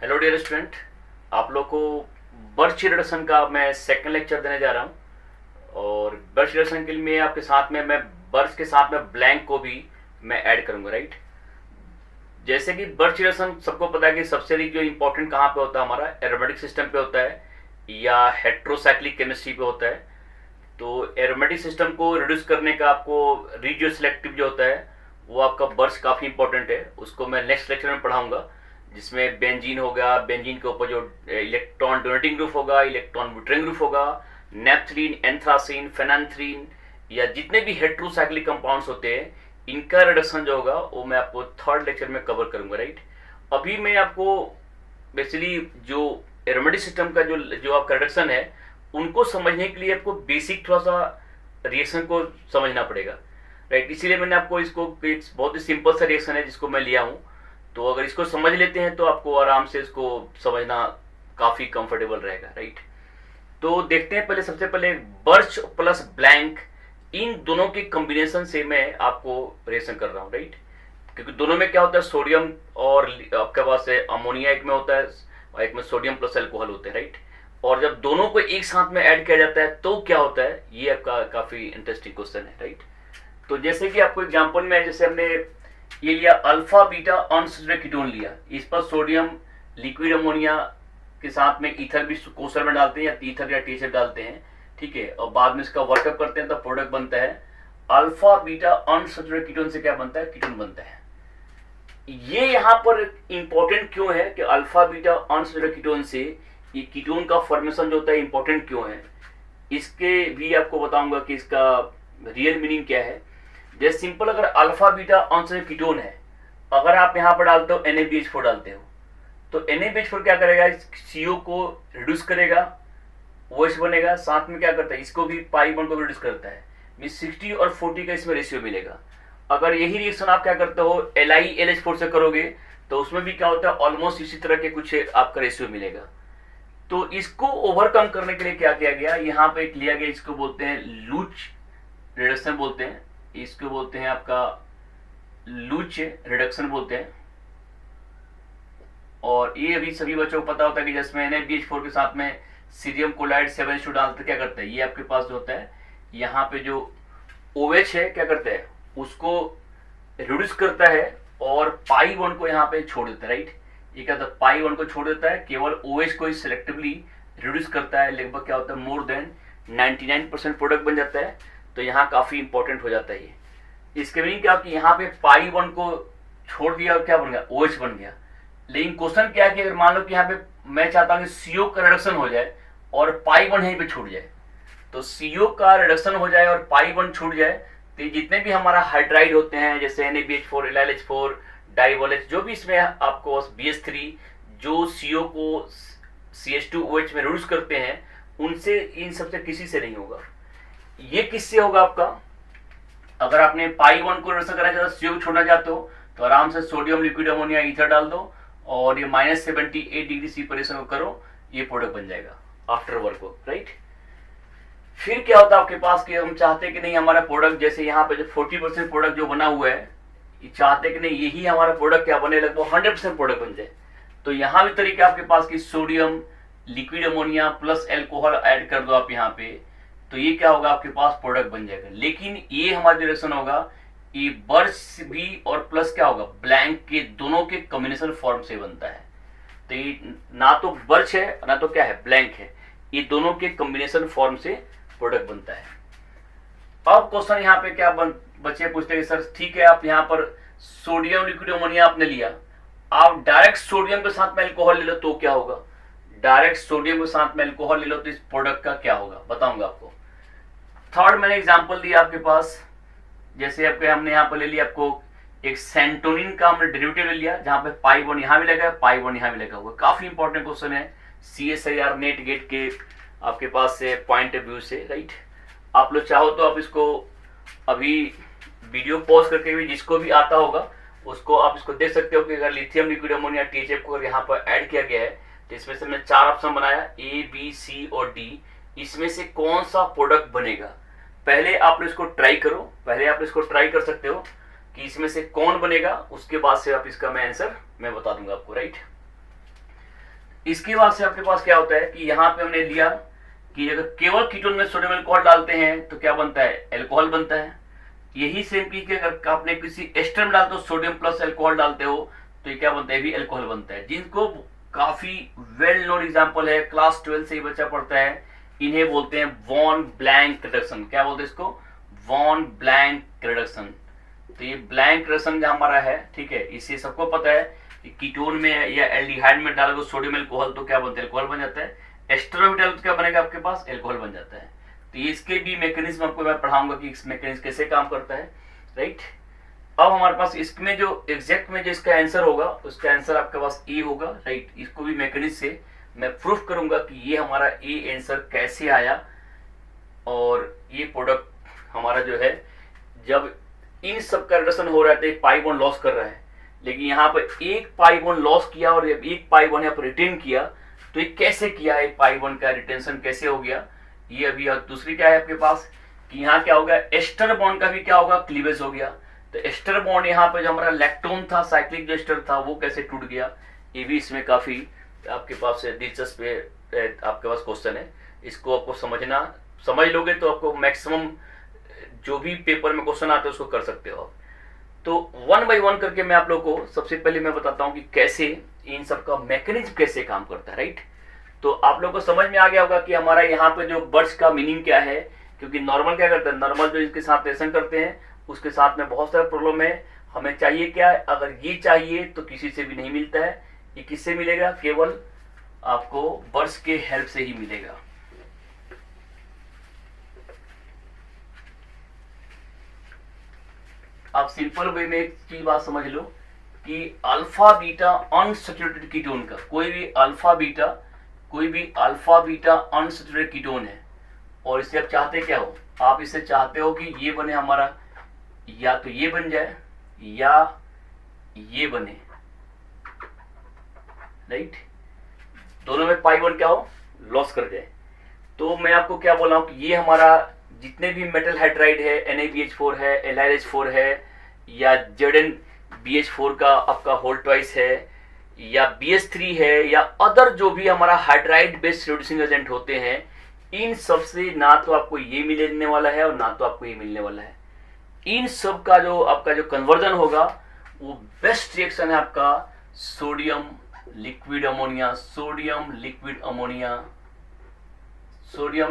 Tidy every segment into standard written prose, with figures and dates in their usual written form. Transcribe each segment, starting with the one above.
Hello dear student, आप लोग को बर्च रिडक्शन का मैं सेकंड लेक्चर देने जा रहा हूँ। और बर्च रिडक्शन के लिए आपके साथ में मैं बर्च के साथ में ब्लैंक को भी मैं ऐड करूँगा, राइट। जैसे कि बर्च रिडक्शन सबको पता है कि सबसे अधिक जो इम्पोर्टेंट कहाँ पे होता है, हमारा एरोमेटिक सिस्टम पे होता है या हेट्रोसाइक्लिक केमिस्ट्री पे होता है। तो एरोमेटिक सिस्टम को रिड्यूस करने का आपको रिजियो सिलेक्टिव जो होता है वो आपका बर्च काफ़ी इंपॉर्टेंट है, उसको मैं नेक्स्ट लेक्चर में पढ़ाऊंगा। जिसमें बेंजीन होगा, बेंजीन के ऊपर जो इलेक्ट्रॉन डोनेटिंग ग्रुप होगा, इलेक्ट्रॉन विट्रिंग ग्रुप होगा, नेप्थलीन, एंथ्रासीन, फेनांथ्रीन या जितने भी हेट्रोसाइक्लिक कंपाउंड्स होते हैं इनका रिडक्शन जो होगा वो मैं आपको थर्ड लेक्चर में कवर करूंगा, राइट। अभी मैं आपको बेसिकली जो एरोमेटिक सिस्टम का जो जो आपका रिडक्शन है उनको समझने के लिए आपको बेसिक थोड़ा सा रिएक्शन को समझना पड़ेगा, राइट। इसीलिए मैंने आपको इसको एक बहुत ही सिंपल सा रिएक्शन है जिसको मैं लिया हूँ। तो अगर इसको समझ लेते हैं तो आपको आराम से इसको समझना काफ़ी कंफर्टेबल रहेगा, राइट। तो देखते हैं, पहले सबसे पहले बर्च प्लस ब्लैंक इन दोनों के कॉम्बिनेशन से मैं आपको रिएक्शन कर रहा हूँ, राइट। क्योंकि दोनों में क्या होता है, सोडियम और आपके पास अमोनिया एक में होता है और एक में सोडियम प्लस अल्कोहल होते हैं, राइट। और जब दोनों को एक साथ में ऐड किया जाता है तो क्या होता है, ये आपका काफ़ी इंटरेस्टिंग क्वेश्चन है, राइट। तो जैसे कि आपको एग्जांपल में जैसे हमने ये लिया अल्फा बीटा अनसैचुरेटेड कीटोन लिया, इस पर सोडियम लिक्विड अमोनिया के साथ में ईथर भी कोसर में डालते हैं या ईथर या टीएचएफ डालते हैं, ठीक है। और बाद में इसका वर्कअप करते हैं तो प्रोडक्ट बनता है अल्फा बीटा अनसैचुरेटेड कीटोन से क्या बनता है, कीटोन बनता है। ये यहाँ पर इंपॉर्टेंट क्यों है कि अल्फा बीटा अनसैचुरेटेड कीटोन से ये कीटोन का फॉर्मेशन जो होता है इंपॉर्टेंट क्यों है, इसके भी आपको बताऊंगा कि इसका रियल मीनिंग क्या है। जैसे सिंपल, अगर अल्फा बीटा अनसैचुरेटेड कीटोन है, अगर आप यहाँ पर डालते हो NaBH4 डालते हो तो NaBH4 क्या करेगा, CO को रिड्यूस करेगा, OH बनेगा, साथ में क्या करता है इसको भी पाई बॉन्ड को रिड्यूस करता है, मीन 60 और 40 का इसमें रेशियो मिलेगा। अगर यही रिएक्शन आप क्या करते हो LiLH4 से करोगे तो उसमें भी क्या होता है ऑलमोस्ट इसी तरह के कुछ आपका रेशियो मिलेगा। तो इसको ओवरकम करने के लिए क्या किया गया, यहाँ पे एक लिया गया, इसको बोलते हैं लूच रिडक्शन बोलते हैं, इसको बोलते हैं आपका लूच रिडक्शन बोलते हैं। और ये अभी सभी बच्चों को पता होता है कि जिसमें NaBH4 के साथ में सीरियम क्लोराइड 7H2 डालते क्या करता है, ये आपके पास जो होता है यहाँ पे जो OH है क्या करता है उसको रिड्यूस करता है और पाई बॉन्ड को यहाँ पे छोड़ देता है, राइट। ये क्या होता है, पाई बॉन्ड को छोड़ देता है, केवल OH को ही सिलेक्टिवली रिड्यूस करता है, लगभग क्या होता है मोर देन 99% प्रोडक्ट बन जाता है। तो यहाँ काफी इंपॉर्टेंट हो जाता है ये। इसके मीनिंग क्या कि यहाँ पे पाई वन को छोड़ दिया और क्या बन गया, OH बन गया। लेकिन क्वेश्चन क्या है कि अगर मान लो कि यहाँ पे मैं चाहता हूँ कि CO का रिडक्शन हो जाए और पाई वन यहीं पे छूट जाए, तो CO का रिडक्शन हो जाए और पाई वन छूट जाए तो जितने भी हमारा हाइड्राइड होते हैं जैसे NaBH4, LiLH4, डाइवोलेट, जो भी इसमें आपको BH3 जो CO को CH2OH में रिड्यूस करते हैं उनसे, इन सबसे किसी से नहीं होगा। ये किससे होगा आपका, अगर आपने पाई वन को रिडक्शन करना चाहते हो, CO छोड़ना चाहते हो तो आराम से सोडियम लिक्विड अमोनिया ईथर डाल दो और ये -78 डिग्री सेपरेशन को करो, ये प्रोडक्ट बन जाएगा आफ्टर वर्क को, राइट। फिर क्या होता है आपके पास कि हम चाहते हैं कि नहीं हमारा प्रोडक्ट जैसे यहाँ पे जो 40% प्रोडक्ट जो बना हुआ है, ये चाहते हैं कि नहीं यही हमारा प्रोडक्ट क्या बने, लगभग 100% प्रोडक्ट बन जाए। तो यहाँ भी तरीका आपके पास की sodium liquid ammonia plus alcohol add कर दो आप यहाँ पे, तो ये क्या होगा आपके पास प्रोडक्ट बन जाएगा। लेकिन ये हमारा जो रिएक्शन होगा ये बर्च भी और प्लस क्या होगा ब्लैंक के दोनों के कॉम्बिनेशन फॉर्म से बनता है। तो ये ना तो बर्च है ना तो क्या है ब्लैंक है, ये दोनों के कॉम्बिनेशन फॉर्म से प्रोडक्ट बनता है। अब क्वेश्चन यहाँ पे क्या बच्चे पूछते हैं सर ठीक है आप यहाँ पर सोडियम लिक्विड अमोनिया आपने लिया, आप डायरेक्ट सोडियम के साथ में अल्कोहल ले लो तो क्या होगा, डायरेक्ट सोडियम के साथ में अल्कोहल ले लो तो इस प्रोडक्ट का क्या होगा बताऊंगा आपको। थर्ड मैंने एग्जांपल दिया आपके पास, जैसे आपके हमने यहाँ पर ले लिया आपको एक सेंटोनिन का हमने डेरिवेटिव ले लिया जहां पे पाई वन यहाँ भी लगा है, पाई वन यहाँ भी लगा हुआ। काफी इंपॉर्टेंट क्वेश्चन है CSIR नेट गेट के आपके पास से पॉइंट ऑफ व्यू से, राइट। आप लोग चाहो तो आप इसको अभी वीडियो पॉज करके भी जिसको भी आता होगा उसको आप इसको देख सकते हो कि अगर लिथियम लिक्विड अमोनिया THF को अगर यहाँ पर ऐड किया गया है तो इसमें से हमने 4 ऑप्शन बनाया A, B, C और D, इसमें से कौन सा प्रोडक्ट बनेगा। पहले आप लोग इसको ट्राई करो, पहले आप इसको ट्राई कर सकते हो कि इसमें से कौन बनेगा, उसके बाद से आप इसका मैं आंसर मैं बता दूंगा आपको, राइट। इसके बाद से आपके पास क्या होता है कि यहाँ पे हमने लिया कि अगर केवल कीटोन में सोडियम अल्कोहल डालते हैं तो क्या बनता है, अल्कोहल बनता है। यही सेम की कि अगर आपने किसी एस्टर में डालते हो सोडियम प्लस अल्कोहल डालते हो तो ये क्या बनता है, भी अल्कोहल बनता है। जिनको काफी वेल नोन एग्जांपल है, क्लास 12 से ही बच्चा पढ़ता है, इन्हें बोलते हैं वॉन ब्लैंक रिडक्शन। क्या बोलते हैं इसको, वॉन ब्लैंक रिडक्शन। तो ये ब्लैंक रिडक्शन जो हमारा है, ठीक है, इसे सबको पता है कि कीटोन में या एल्डिहाइड में डालोगे सोडियम अल्कोहल तो क्या बनता है, अल्कोहल बन जाता है। एस्टर में डालो तो क्या बनेगा आपके पास, अल्कोहल बन जाता है। तो इसके भी मैकेनिज्म आपको मैं पढ़ाऊंगा कि इस मैकेनिज्म कैसे काम करता है, राइट। अब हमारे पास इसमें जो एग्जैक्ट में जो इसका आंसर होगा, उसका आंसर आपके पास ए होगा, राइट। इसको भी मैकेनिज्म से मैं प्रूफ करूंगा कि ये हमारा ए आंसर कैसे आया। और ये प्रोडक्ट हमारा जो है, जब इन सब का रिडक्शन हो रहा है तो एक पाई बॉन्ड लॉस कर रहा है, लेकिन यहाँ पर एक पाई बॉन्ड लॉस किया और एक पाई बॉन्ड यहाँ पर रिटेन किया। तो ये कैसे किया, एक पाई बॉन्ड का रिटेंशन कैसे हो गया, ये अभी दूसरी क्या है आपके पास कि यहाँ क्या होगा, एस्टर बॉन्ड का भी क्या होगा, क्लीवेज हो गया। तो एस्टर बॉन्ड यहाँ पे जो हमारा लैक्टोन था, साइक्लिक जो एस्टर था, वो कैसे टूट गया, ये भी इसमें काफी आपके पास दिलचस्प आपके पास क्वेश्चन है। इसको आपको समझ लोगे तो आपको मैक्सिमम जो भी पेपर में क्वेश्चन आते हैं उसको कर सकते हो आप। तो वन बाय वन करके मैं आप लोगों को सबसे पहले मैं बताता हूँ कि कैसे इन सब का मैकेनिज्म कैसे काम करता है, राइट। तो आप लोगों को समझ में आ गया होगा कि हमारा यहाँ पे जो बर्ड्स का मीनिंग क्या है, क्योंकि नॉर्मल क्या करता है, नॉर्मल जो इसके साथ रिलेशन करते हैं उसके साथ में बहुत सारे प्रॉब्लम है। हमें चाहिए क्या है, अगर ये चाहिए तो किसी से भी नहीं मिलता है। ये किससे मिलेगा, केवल आपको बर्ड्स के हेल्प से ही मिलेगा। आप सिंपल वे में एक चीज बात समझ लो कि अल्फा बीटा अनसैचुरेटेड कीटोन का कोई भी अल्फा बीटा अनसैचुरेटेड कीटोन है, और इसे आप चाहते क्या हो, आप इसे चाहते हो कि ये बने हमारा, या तो ये बन जाए या ये बने, राइट। दोनों में पाई बॉन्ड क्या हो, लॉस कर जाए। तो मैं आपको क्या बोल रहा हूं कि ये हमारा जितने भी मेटल हाइड्राइड है, NaBH4 है, LiH4 है, या ZnBH4 का आपका होल ट्वाइस है, या BH3 है, या अदर जो भी हमारा हाइड्राइड बेस्ड रिड्यूसिंग एजेंट होते हैं, इन सब से ना तो आपको ये मिलने वाला है और ना तो आपको ये मिलने वाला है। इन सब का जो आपका जो कन्वर्जन होगा वो बेस्ट रिएक्शन है आपका sodium liquid ammonia. Sodium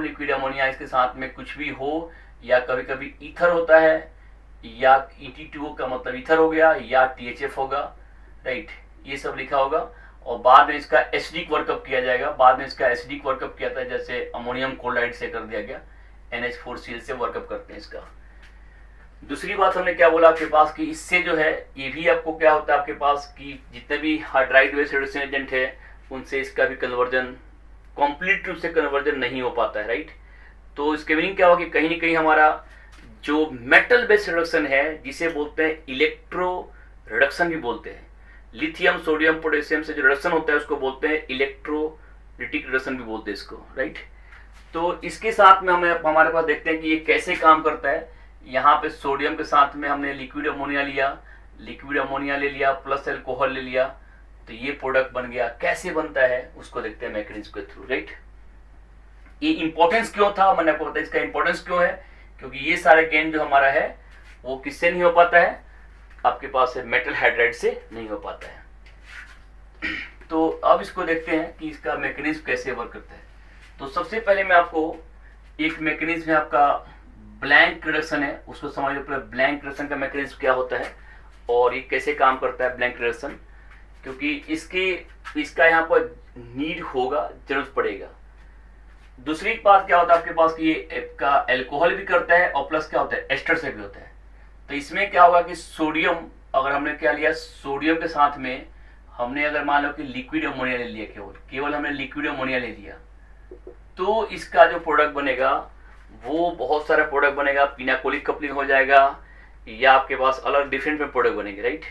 liquid ammonia इसके साथ में कुछ भी हो, या कभी कभी ईथर होता है, या ET2O का मतलब ईथर हो गया, या THF होगा, राइट। ये सब लिखा होगा। और बाद में इसका एसिडिक वर्कअप किया जाएगा। बाद में इसका एसिडिक वर्कअप किया था, जैसे अमोनियम क्लोराइड से कर दिया गया, NH4Cl से वर्कअप करते हैं इसका। दूसरी बात हमने क्या बोला आपके पास कि इससे जो है ये भी आपको क्या होता है आपके पास कि जितने भी हाइड्राइड बेस्ड रिड्यूसिंग एजेंट है उनसे इसका भी कन्वर्जन कंप्लीट रूप से कन्वर्जन नहीं हो पाता है, राइट। तो इसके मीनिंग क्या होगा कि कहीं ना कहीं हमारा जो मेटल बेस्ड रिडक्शन है, जिसे बोलते हैं इलेक्ट्रो रिडक्शन भी बोलते हैं, लिथियम सोडियम पोटेशियम से जो रिडक्शन होता है उसको बोलते हैं इलेक्ट्रोलिटिक रिडक्शन भी बोलते हैं इसको, राइट। तो इसके साथ में हमारे पास देखते हैं कि ये कैसे काम करता है। यहाँ पे सोडियम के साथ में हमने लिक्विड अमोनिया ले लिया प्लस अल्कोहल ले लिया, तो ये प्रोडक्ट बन गया। कैसे बनता है उसको देखते हैं मैकेनिज्म के थ्रू, राइट। ये इंपॉर्टेंस क्यों था, मैंने आपको बताया इसका इंपॉर्टेंस क्यों है, क्योंकि ये सारे गेन जो हमारा है वो किससे नहीं हो पाता है, आपके पास है मेटल हाइड्राइड से नहीं हो पाता है। तो अब इसको देखते हैं कि इसका मैकेनिज्म कैसे वर्क करता है। तो सबसे पहले मैं आपको एक मैकेनिज्म है आपका ब्लैंक रिडक्शन है, उसको समझ लो। ब्लैंक रिडक्शन का मैकेनिज्म क्या होता है और ये कैसे काम करता है ब्लैंक रिडक्शन, क्योंकि इसका यहाँ पर नीड होगा, जरूरत पड़ेगा। दूसरी बात क्या होता है आपके पास कि ये का अल्कोहल भी करता है और प्लस क्या होता है एस्टर से भी होता है। तो इसमें क्या होगा कि सोडियम, अगर हमने क्या लिया सोडियम के साथ में हमने अगर मान लो कि लिक्विड अमोनिया ले लिया, केवल हमने लिक्विड अमोनिया ले लिया, तो इसका जो प्रोडक्ट बनेगा वो बहुत सारा प्रोडक्ट बनेगा। पिनाकोलिक कपलिंग हो जाएगा, या आपके पास अलग डिफरेंट में प्रोडक्ट बनेंगे, राइट।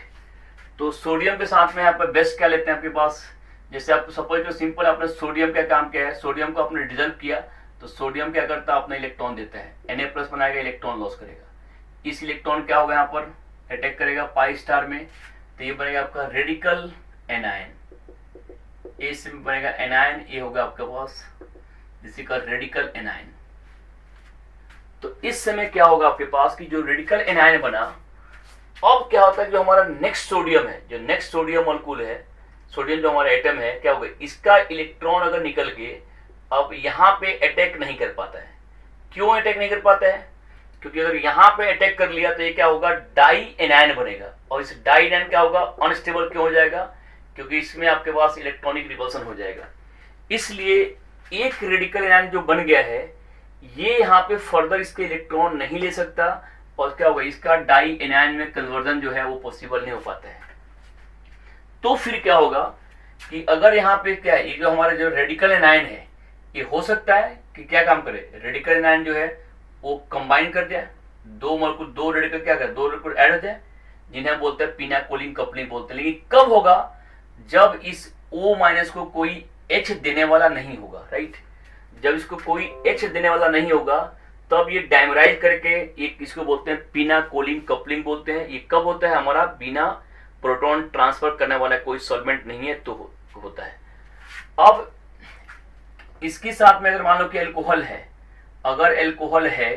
तो सोडियम के साथ में यहाँ पर बेस्ट क्या लेते हैं आपके पास, जैसे आप सपोज करो सिंपल आपने सोडियम का काम क्या है, सोडियम को आपने डिजल्व किया तो सोडियम क्या करता है, अपना इलेक्ट्रॉन देता है, Na+ बनाएगा, इलेक्ट्रॉन लॉस करेगा। इस इलेक्ट्रॉन क्या होगा यहाँ पर अटैक करेगा पाई स्टार में, तो ये बनेगा आपका रेडिकल एनायन। इससे बनेगा एनायन, ये होगा आपके पास जिससे का रेडिकल एनायन। तो इस समय क्या होगा आपके पास कि जो रेडिकल एनायन बना, अब क्या होता है जो हमारा नेक्स्ट सोडियम है, जो नेक्स्ट सोडियम मॉलिक्यूल है, सोडियम जो हमारा एटम है, क्या होगा इसका इलेक्ट्रॉन अगर निकल के अब यहाँ पे अटैक नहीं कर पाता है। क्यों अटैक नहीं कर पाता है? क्योंकि अगर यहाँ पे अटैक कर लिया तो ये क्या होगा डाई एनायन बनेगा, और इस डाई एनायन क्या होगा अनस्टेबल क्यों हो जाएगा? क्योंकि इसमें आपके पास इलेक्ट्रॉनिक रिपल्सन हो जाएगा। इसलिए एक रेडिकल एनायन जो बन गया है ये यहाँ पे फर्दर इसके इलेक्ट्रॉन नहीं ले सकता, और क्या होगा इसका डाई एनायन में कन्वर्जन जो है वो पॉसिबल नहीं हो पाता है। तो फिर क्या होगा कि अगर यहाँ पे क्या है, ये जो हमारा जो रेडिकल एनायन है ये हो सकता है कि क्या काम करे, रेडिकल एनायन जो है वो कंबाइन कर जाए, दो मॉलिक्यूल दो रेडिकल क्या करे, दो रेडिकल ऐड हो जाए, जिन्हें बोलते हैं पिनाकोलिन कपलिंग बोलते हैं। लेकिन कब होगा? जब इस O माइनस को कोई H देने वाला नहीं होगा, राइट। जब इसको कोई H देने वाला नहीं होगा तब ये डायमराइज करके ये इसको बोलते हैं पिनाकोलिन कपलिंग बोलते हैं। ये कब होता है? हमारा बिना प्रोटॉन ट्रांसफर करने वाला कोई सॉल्वेंट नहीं है तो होता है। अब इसके साथ में अगर मान लो कि अल्कोहल है, अगर अल्कोहल है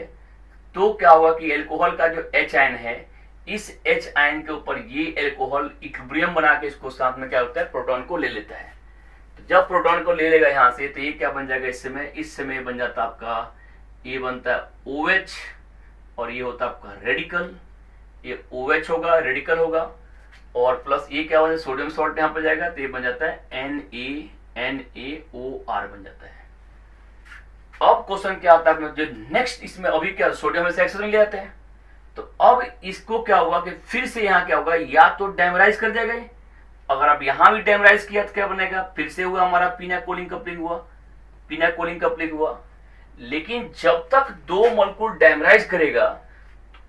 तो क्या होगा कि अल्कोहल का जो H आयन है, इस H आयन के ऊपर ये अल्कोहल इक्विलिब्रियम बना के इसको साथ में क्या होता है प्रोटॉन को ले लेता है। तो जब प्रोटॉन को ले लेगा यहाँ से तो ये क्या बन जाएगा इस समय बन जाता है आपका, ये बनता है OH और ये होता है आपका रेडिकल, ये OH होगा रेडिकल होगा, और प्लस ये क्या होता है सोडियम सॉल्ट यहाँ पर जाएगा तो ये बन जाता है NaNaOR बन जाता है। अब क्वेश्चन क्या आता है जो नेक्स्ट, इसमें अभी क्या सोडियम से ऑक्सीजन ले जाते हैं, तो अब इसको क्या होगा कि फिर से यहाँ क्या होगा या तो डायमराइज कर जाएगा, अगर आप यहाँ भी डायमराइज किया तो क्या बनेगा, फिर से हुआ हमारा पिनाकोलिन कपलिंग हुआ, पिनाकोलिन कपलिंग हुआ। लेकिन जब तक दो मॉलिक्यूल डायमराइज करेगा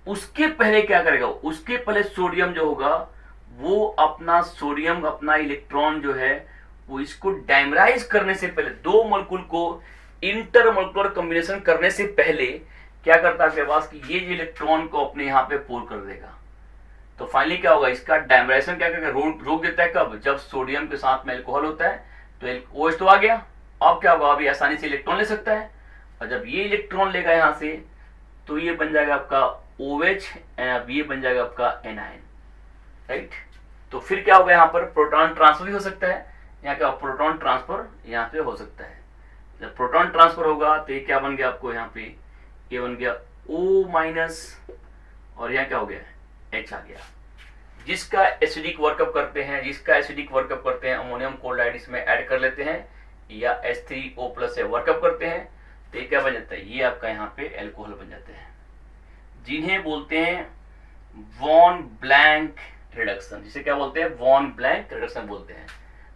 उसके पहले क्या करेगा, उसके पहले सोडियम जो होगा वो अपना इलेक्ट्रॉन जो है वो इसको डायमराइज करने से पहले, दो मॉलिक्यूल को इंटरमॉलिक्यूलर कॉम्बिनेशन करने से पहले क्या करता है आपके पास कि ये इलेक्ट्रॉन को अपने यहाँ पे पुल कर देगा। तो फाइनली क्या होगा इसका डायमराइजेशन क्या करेगा, रोक देता है। कब? जब सोडियम के साथ में अल्कोहल होता है तो OH तो आ गया, अब क्या होगा अभी आसानी से इलेक्ट्रॉन ले सकता है, और जब ये इलेक्ट्रॉन लेगा यहाँ से तो ये बन जाएगा आपका OH, अब ये बन जाएगा आपका एनायन, राइट। तो फिर क्या होगा यहाँ पर प्रोटॉन ट्रांसफर भी हो सकता है, यहाँ क्या प्रोटॉन ट्रांसफर यहाँ पे हो सकता है। जब प्रोटॉन ट्रांसफर होगा तो ये क्या बन गया आपको यहाँ पे, ये बन गया O माइनस और यहाँ क्या हो गया H आ गया, जिसका एसिडिक वर्कअप करते हैं, अमोनियम क्लोराइड इसमें ऐड कर लेते हैं या H3O+ से वर्कअप करते हैं तो ये क्या बन जाता है, ये आपका यहाँ पे अल्कोहल बन जाते हैं, जिन्हें बोलते हैं वॉन ब्लैंक रिडक्शन, जिसे क्या बोलते हैं वॉन ब्लैंक रिडक्शन बोलते हैं।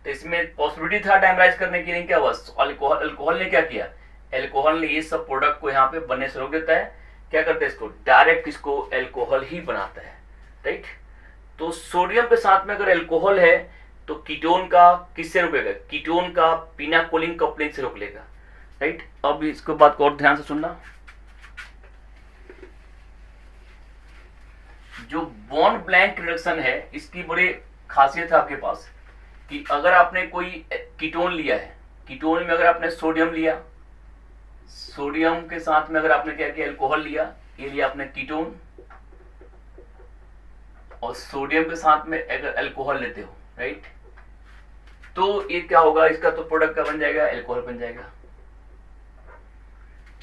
तो इसमें पॉसिबिलिटी था डायमराइज करने के लिए, क्या हुआ अल्कोहल ने क्या किया, अल्कोहल ने ये सब प्रोडक्ट को यहाँ पे बनने से रोक देता है, क्या करते हैं इसको डायरेक्ट इसको अल्कोहल ही बनाता है, राइट। तो सोडियम के साथ में अगर अल्कोहल है तो कीटोन का किससे रोकेगा, कीटोन का पिनाकोलिन कपलिंग से रोक लेगा, राइट। अब इसको बात को और ध्यान से सुनना, जो बॉन्ड ब्लैंक रिडक्शन है इसकी बड़ी खासियत है आपके पास कि अगर आपने कोई कीटोन लिया है, कीटोन में अगर आपने सोडियम लिया, सोडियम के साथ में अगर आपने क्या किया अल्कोहल लिया, ये लिया आपने कीटोन, और सोडियम के साथ में अगर अल्कोहल लेते हो, राइट, तो ये क्या होगा इसका तो प्रोडक्ट का बन जाएगा अल्कोहल बन जाएगा।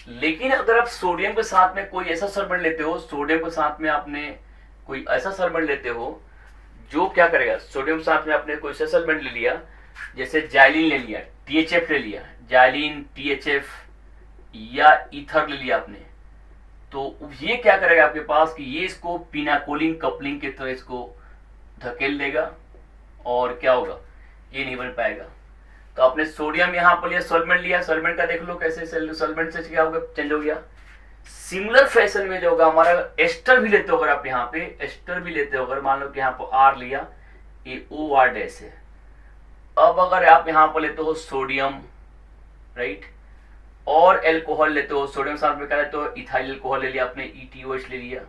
लेकिन अगर आप सोडियम के साथ में कोई ऐसा सॉल्वेंट लेते हो, सोडियम के साथ में आपने कोई ऐसा सॉल्वेंट लेते हो जो क्या करेगा, सोडियम साथ में आपने कोई सा सॉल्वेंट ले लिया, जैसे जाइलिन ले लिया, THF ले लिया, जाइलिन THF या ईथर ले लिया आपने, तो ये क्या करेगा आपके पास कि ये इसको पिनाकोलिन कपलिंग के तरह इसको धकेल देगा और क्या होगा ये नहीं बन पाएगा। तो आपने सोडियम यहाँ पर लिया, सॉल्वेंट लिया, सॉल्वेंट का देख लो कैसे सॉल्वेंट से क्या होगा चेंज हो गया। सिमिलर फैशन में जो होगा हमारा एस्टर भी लेते हो, अगर आप यहाँ पे एस्टर भी लेते हो, अगर मान लो कि यहाँ पर R लिया, ये OR डैश है। अब अगर आप यहाँ पर लेते हो सोडियम, राइट, और एल्कोहल लेते हो, सोडियम साथ में क्या लेते हो इथाइल अल्कोहल ले लिया आपने, ETOH ले लिया,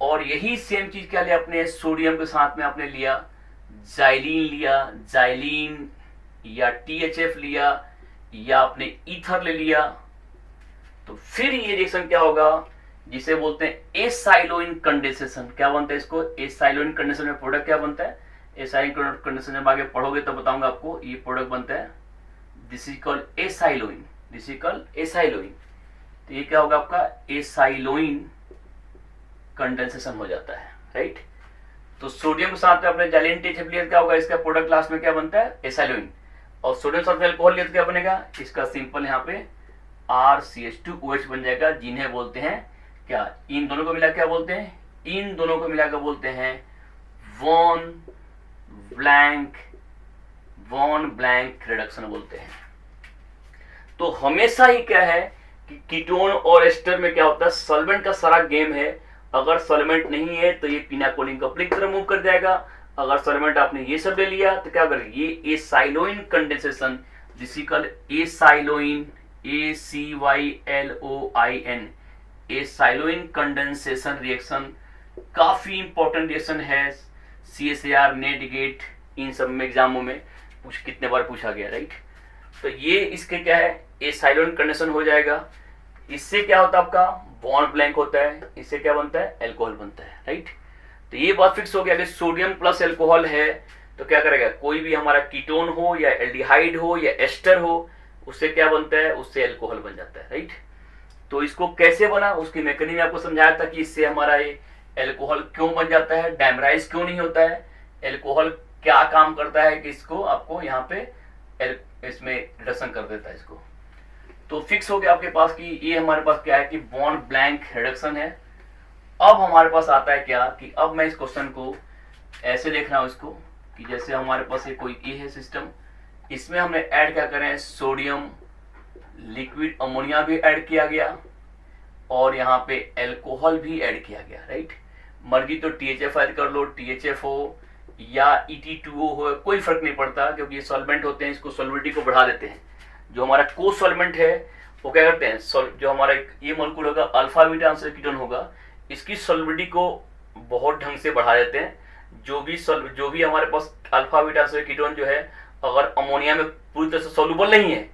और यही सेम चीज क्या लिया आपने सोडियम के साथ में आपने लिया जाइलिन लिया, जाइलिन या THF लिया या आपने ईथर ले लिया, तो फिर ये रिएक्शन क्या होगा, जिसे बोलते हैं एसाइलोइन कंडेंसेशन। क्या बनता है इसको, एसाइलोइन कंडेंसेशन में प्रोडक्ट क्या बनता है, एसाइलोइन कंडेंसेशन में आगे पढ़ोगे तो बताऊंगा आपको, ये प्रोडक्ट बनता है, this is called acyloin, this is called acyloin. तो ये क्या होगा आपका, एसाइलोइन कंडेंसेशन हो जाता है, राइट। तो सोडियम के साथ में अपने जाइलिन THF लिया, क्या होगा, इसका प्रोडक्ट लास्ट में क्या बनता है, एसाइलोइन। और सोडियम साथ में अल्कोहल लिया तो क्या बनेगा, इसका सिंपल यहाँ पे RCH2OH बन जाएगा, जिन्हें बोलते हैं क्या, इन दोनों को मिला क्या बोलते हैं, इन दोनों को मिलाकर बोलते हैं वॉन ब्लैंक रिडक्शन बोलते हैं। तो हमेशा ही क्या है कि कीटोन और एस्टर में क्या होता है, सॉल्वेंट का सारा गेम है। अगर सॉल्वेंट नहीं है तो ये पिनाकोलिन कपलिंग की तरफ मूव कर जाएगा। अगर सॉल्वेंट आपने ये सब ले लिया तो क्या करेगा, ये acyloin condensation, this is called acyloin, ACYLOIN, acyloin condensation reaction. काफी इंपॉर्टेंट रिएक्शन है, CSAR, नेट, गेट, इन सब में एग्जामों में कितने बार पूछा गया, राइट। तो ये इसके क्या है, एसाइलोइन कंडेंसेशन हो जाएगा। इससे क्या होता है आपका, बॉन्ड ब्लैंक होता है, इससे क्या बनता है, अल्कोहल बनता है, राइट। तो ये बात फिक्स हो गया कि सोडियम प्लस अल्कोहल है तो क्या करेगा, कोई भी हमारा कीटोन हो या एल्डिहाइड हो या एस्टर हो, उससे क्या बनता है, उससे अल्कोहल बन जाता है, राइट। तो इसको कैसे बना, उसकी मैकेनिज्म आपको समझाया था कि इससे हमारा ये अल्कोहल क्यों बन जाता है, डायमराइज क्यों नहीं होता है, अल्कोहल क्या काम करता है कि इसको आपको यहाँ पे इसमें रिडक्शन कर देता है इसको। तो फिक्स हो गया आपके पास कि ये हमारे पास क्या है कि बॉन्ड ब्लैंक रिडक्शन है। अब हमारे पास आता है क्या कि अब मैं इस क्वेश्चन को ऐसे देख रहा हूं इसको, कि जैसे हमारे पास कोई ये है सिस्टम, इसमें हमने ऐड क्या करें, सोडियम, लिक्विड अमोनिया भी ऐड किया गया और यहाँ पे अल्कोहल भी ऐड किया गया, राइट। मर्जी तो THF ऐड कर लो, THF हो या ET2O हो, कोई फर्क नहीं पड़ता, क्योंकि ये सॉल्वेंट होते हैं, इसको सॉल्विडिटी को बढ़ा देते हैं। जो हमारा को सॉल्वेंट है वो क्या करते हैं, जो हमारा ये मॉलिक्यूल होगा अल्फा बीटा कीटोन होगा, इसकी सॉल्विडिटी को बहुत ढंग से बढ़ा देते हैं। जो भी हमारे पास अल्फा बीटा कीटोन जो है, अगर अमोनिया में पूरी तरह से सॉल्युबल नहीं है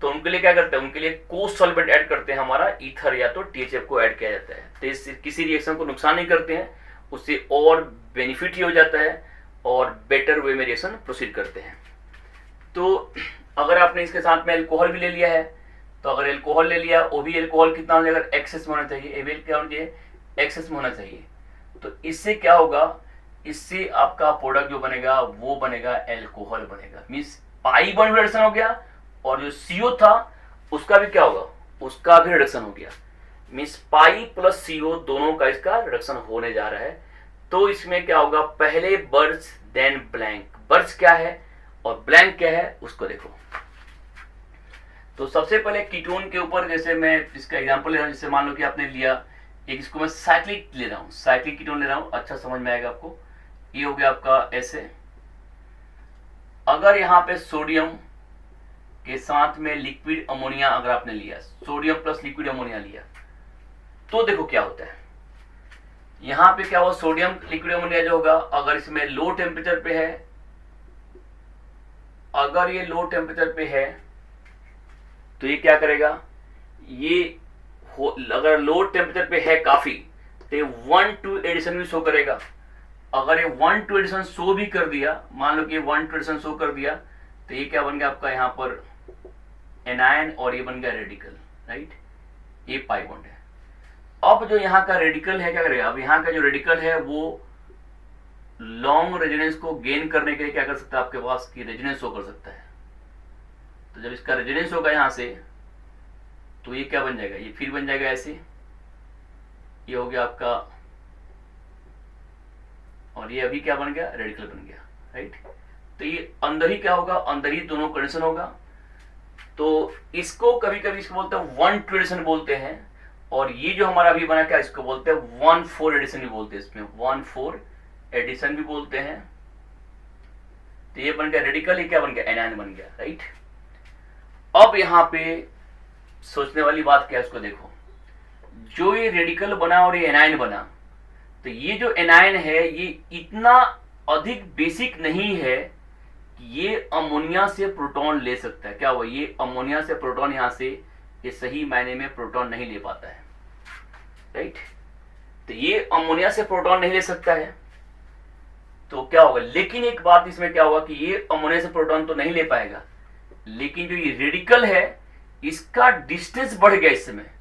तो उनके लिए क्या करते हैं, उनके लिए को सॉल्वेंट ऐड करते हैं, हमारा ईथर या तो THF को ऐड किया जाता है। तो इससे किसी रिएक्शन को नुकसान नहीं करते हैं, उससे और बेनिफिट ही हो जाता है और बेटर वे में रिएक्शन प्रोसीड करते हैं। तो अगर आपने इसके साथ में अल्कोहल भी ले लिया है, तो अगर अल्कोहल ले लिया, वो भी अल्कोहल कितना होना चाहिए, एक्सेस में होना चाहिए, एविल क्या होना चाहिए, एक्सेस में होना चाहिए। तो इससे क्या होगा, इससे आपका प्रोडक्ट जो बनेगा वो बनेगा अल्कोहल बनेगा, मीन्स पाई बॉन्ड रिडक्शन हो गया, और जो CO था उसका भी क्या होगा, उसका भी रिडक्शन हो गया, मीन्स पाई प्लस CO दोनों का इसका रिडक्शन होने जा रहा है। तो इसमें क्या होगा, पहले बर्च देन ब्लैंक। बर्च क्या है और ब्लैंक क्या है उसको देखो। तो सबसे पहले कीटोन के ऊपर, जैसे मैं इसका एग्जांपल ले रहा हूं, जैसे मान लो कि आपने लिया एक, इसको मैं साइक्लिक ले रहा हूं, साइक्लिक कीटोन ले रहा हूं, अच्छा समझ में आएगा आपको। ये हो गया आपका ऐसे, अगर यहाँ पे सोडियम के साथ में लिक्विड अमोनिया अगर आपने लिया, सोडियम प्लस लिक्विड अमोनिया लिया, तो देखो क्या होता है। यहाँ पे क्या हुआ, सोडियम लिक्विड अमोनिया जो होगा, अगर इसमें लो टेम्परेचर पे है, अगर ये लो टेम्परेचर पे है तो ये क्या करेगा, ये अगर लो टेम्परेचर पे है काफी तो ये 1,2 एडिशन भी शो करेगा। अगर ये 1,2 एडिशन शो भी कर दिया, मान लो कि 1,2 एडिशन शो कर दिया, तो ये क्या बन गया आपका यहाँ पर एनायन, और ये बन गया रेडिकल, राइट। ये पाई बॉन्ड है। अब जो यहाँ का रेडिकल है क्या करेगा, अब यहाँ का जो रेडिकल है वो लॉन्ग रेजोनेंस को गेन करने के लिए क्या कर सकता है, आपके पास की रेजोनेंस शो कर सकता है। तो जब इसका रेजोनेंस होगा यहाँ से, तो ये क्या बन जाएगा, ये फिर बन जाएगा ऐसे, ये हो गया आपका, और ये अभी क्या बन गया, रेडिकल बन गया, राइट। तो ये अंदर ही क्या होगा, अंदर ही दोनों कंडीशन होगा। तो इसको कभी कभी इसको बोलते हैं 1,2 एडिशन बोलते हैं, और ये जो हमारा अभी बना क्या, इसको बोलते हैं 1,4 एडिशन भी बोलते हैं, इसमें 1,4 एडिशन भी बोलते हैं। तो ये बन गया रेडिकल, ये क्या बन गया, एनायन बन गया, राइट। अब यहाँ पे सोचने वाली बात क्या है, उसको देखो। जो ये रेडिकल बना और ये एनायन बना, तो ये जो एनायन है ये इतना अधिक बेसिक नहीं है ये अमोनिया से प्रोटॉन ले सकता है। क्या हुआ, ये अमोनिया से प्रोटॉन यहां से ये सही मायने में प्रोटॉन नहीं ले पाता है, राइट। तो ये अमोनिया से प्रोटॉन नहीं ले सकता है, तो क्या होगा, लेकिन एक बात इसमें क्या होगा कि ये अमोनिया से प्रोटॉन तो नहीं ले पाएगा, लेकिन जो ये रेडिकल है इसका डिस्टेंस बढ़ गया इस समय।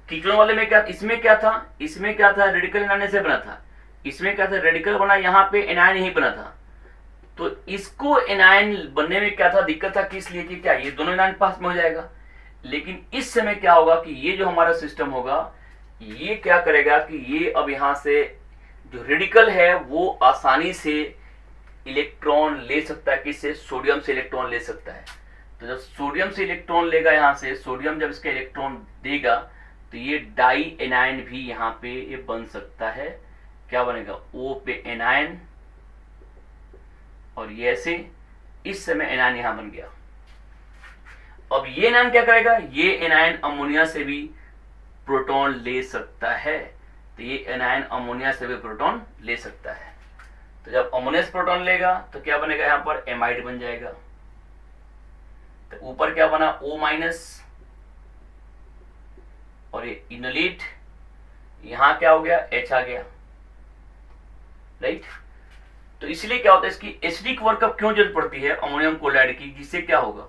कीटोन वाले में क्या, इसमें क्या था, इसमें क्या था, रेडिकल एनायन से बना था, इसमें क्या था, रेडिकल बना, यहाँ पे एनायन ही बना था। तो इसको एनायन बनने में क्या था, दिक्कत था, किस लिए कि क्या ये दोनों एनायन पास में हो जाएगा। लेकिन इस समय क्या होगा कि ये जो हमारा सिस्टम होगा ये क्या करेगा कि ये अब यहां से जो रेडिकल है वो आसानी से इलेक्ट्रॉन ले सकता है, किससे, सोडियम से इलेक्ट्रॉन ले सकता है। तो जब सोडियम से इलेक्ट्रॉन लेगा यहां से, सोडियम जब इसका इलेक्ट्रॉन देगा तो ये डाई एनायन भी यहां पे ये बन सकता है। क्या बनेगा, O पे एनायन, और ये ऐसे इस समय एनायन यहां बन गया। अब ये एनायन क्या करेगा, ये एनायन अमोनिया से भी प्रोटॉन ले सकता है। तो ये एनायन अमोनिया से भी प्रोटॉन ले सकता है। तो जब अमोनिया से प्रोटॉन लेगा तो क्या बनेगा, यहां पर एमाइड बन जाएगा। तो ऊपर क्या बना, O माइनस, और ये इनोलेट, यहां क्या हो गया, H आ गया, राइट। तो इसलिए क्या होता है, इसकी एसिडिक वर्कअप क्यों जरूरत पड़ती है अमोनियम क्लोराइड की, जिससे क्या होगा,